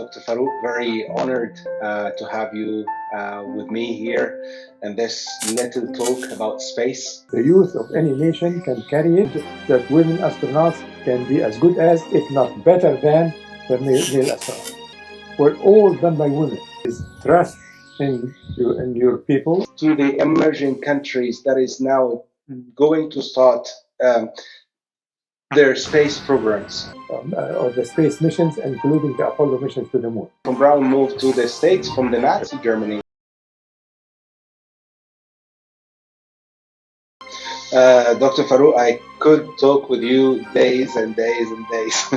Dr. Farouk. Very honored to have you with me here in this little talk about space. The youth of any nation can carry it, that women astronauts can be as good as, if not better than, the male astronauts. We're all done by women. It's trust in your people. To the emerging countries that is now going to start their space programs. Or the space missions, including the Apollo missions to the moon. Von Braun moved to the States from the Nazi Germany. Dr. Farouk, I could talk with you days and days and days.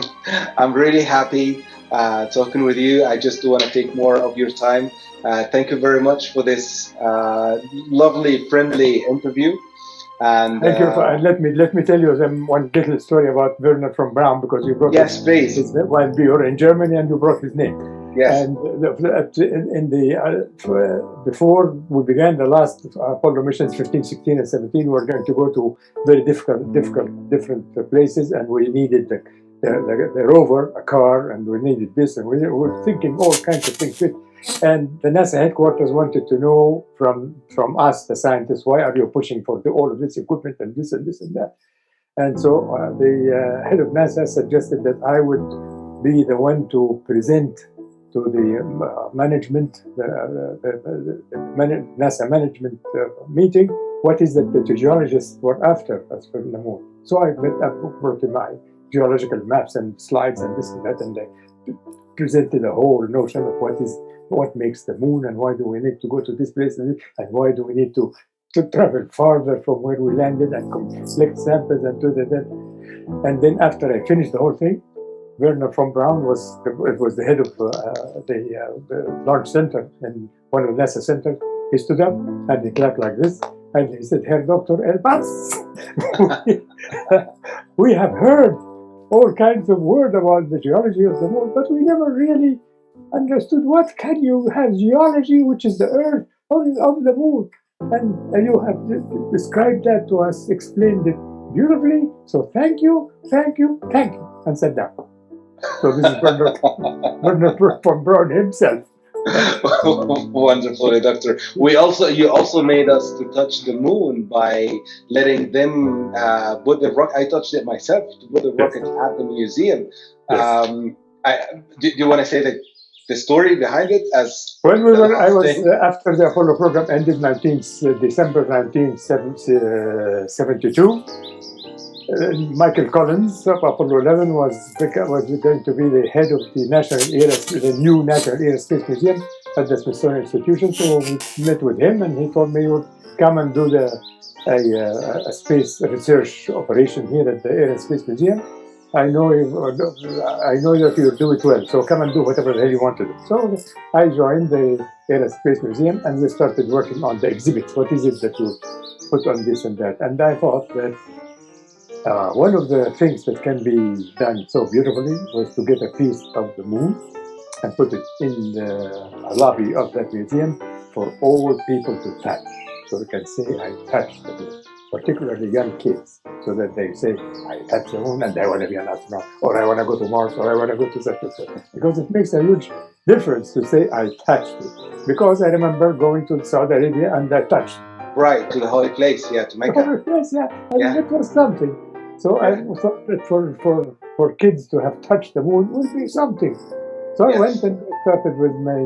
I'm really happy talking with you. I just want to take more of your time. Thank you very much for this lovely, friendly interview. And thank you. And let me tell you one little story about Werner von Braun, because you brought please. While we were in Germany and you brought his name. Yes. And before we began the last Apollo missions, 15, 16, and 17, we were going to go to very different places, and we needed the rover, a car, and we needed this, and we were thinking all kinds of things. And the NASA headquarters wanted to know from us, the scientists, why are you pushing for all of this equipment and this and this and that? And so the head of NASA suggested that I would be the one to present to the management, the NASA management meeting, what is that the geologists were after us from the moon. So I brought in my geological maps and slides and this and that, and I presented a whole notion of what makes the moon, and why do we need to go to this place, and why do we need to travel farther from where we landed and collect samples and do that. And then after I finished the whole thing, Werner von Braun was the head of the launch center in one of the NASA centers. He stood up and he clapped like this, and he said, "Herr Dr. El Baz, we have heard all kinds of words about the geology of the moon, but we never really understood what can you have geology, which is the Earth, of the moon. And you have described that to us, explained it beautifully. So thank you, and sat down." So this is Werner von Braun himself. Wonderfully, Doctor. You also made us to touch the moon by letting them put the rocket. I touched it myself to put the rocket at the museum. Yes. Do you want to say the story behind it? I was after the Apollo program ended, December 1972. Michael Collins of Apollo 11 was going to be the head of the new National Aerospace Museum at the Smithsonian Institution. So we met with him, and he told me, "You come and do a space research operation here at the Aerospace Museum. I know that you'll do it well, so come and do whatever the hell you want to do." So I joined the Aerospace Museum, and we started working on the exhibits. What is it that you put on this and that? And I thought that one of the things that can be done so beautifully was to get a piece of the moon and put it in the lobby of that museum for all people to touch. So they can say, "I touched the moon," particularly young kids, so that they say, "I touched the moon and I want to be an astronaut," or "I want to go to Mars," or "I want to go to such and such." Because it makes a huge difference to say, "I touched it." Because I remember going to Saudi Arabia and I touched. Right, to the holy place, to Mecca. The holy place, and it was something. So I thought that for kids to have touched the moon would be something. So I went and started with my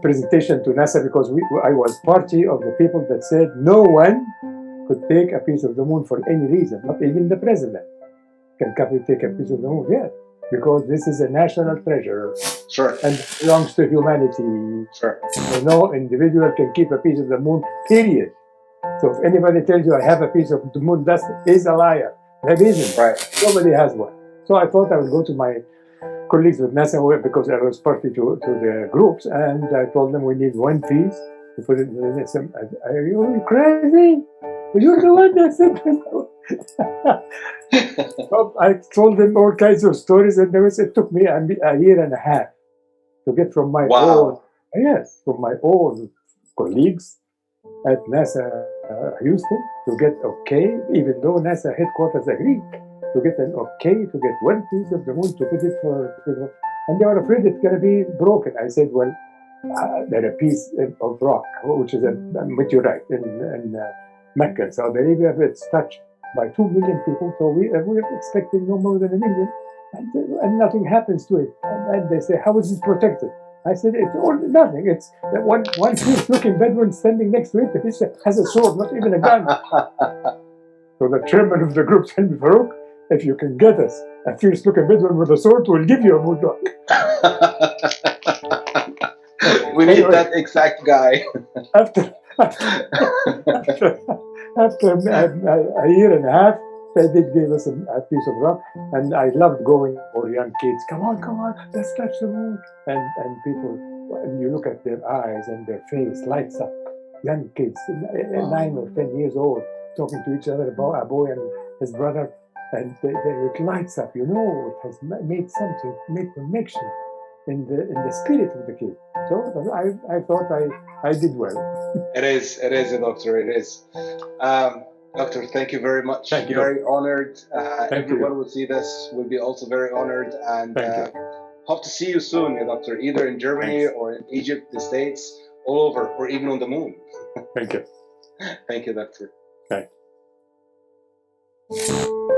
presentation to NASA, because I was party of the people that said no one could take a piece of the moon for any reason, not even the president can come and take a piece of the moon. Because this is a national treasure. Sure. And it belongs to humanity. Sure. So no individual can keep a piece of the moon, period. So if anybody tells you I have a piece of the moon dust, is a liar. That isn't. Right. Nobody has one. So I thought I would go to my colleagues with NASA, because I was party to the groups, and I told them we need one piece to put it in the system. Are you crazy? You're the one that said so I told them all kinds of stories, and it took me a year and a half to get from my own colleagues at NASA Houston to get okay, even though NASA headquarters agreed. to get an okay to get one piece of the moon to put it for, and they were afraid it's going to be broken. I said, well, there a piece of rock, which is a meteorite in Mecca, Saudi Arabia. It's touched by 2 million people, so we're expecting no more than 1 million, and nothing happens to it. And they say, how is it protected? I said, it's all nothing. It's one fierce-looking Bedouin standing next to it. He has a sword, not even a gun. So the chairman of the group told me, Farouk, if you can get us a fierce-looking Bedouin with a sword, we'll give you a moon rock. We need that exact guy. After a year and a half, they did give us a piece of rock, and I loved going for young kids. Come on, let's touch the moon. And people, when you look at their eyes and their face lights up. Young kids, 9 or 10 years old, talking to each other about a boy and his brother, and it lights up. You know, it has made connection in the spirit of the kid. So I thought I did well. It is, doctor. It is. Doctor, thank you very much. Thank you. Very honored. Everyone you. will see this will be also very honored, and Thank hope to see you soon, doctor, either in Germany or in Egypt, the States, all over, or even on the moon. Thank you. Thank you, doctor. Thank you.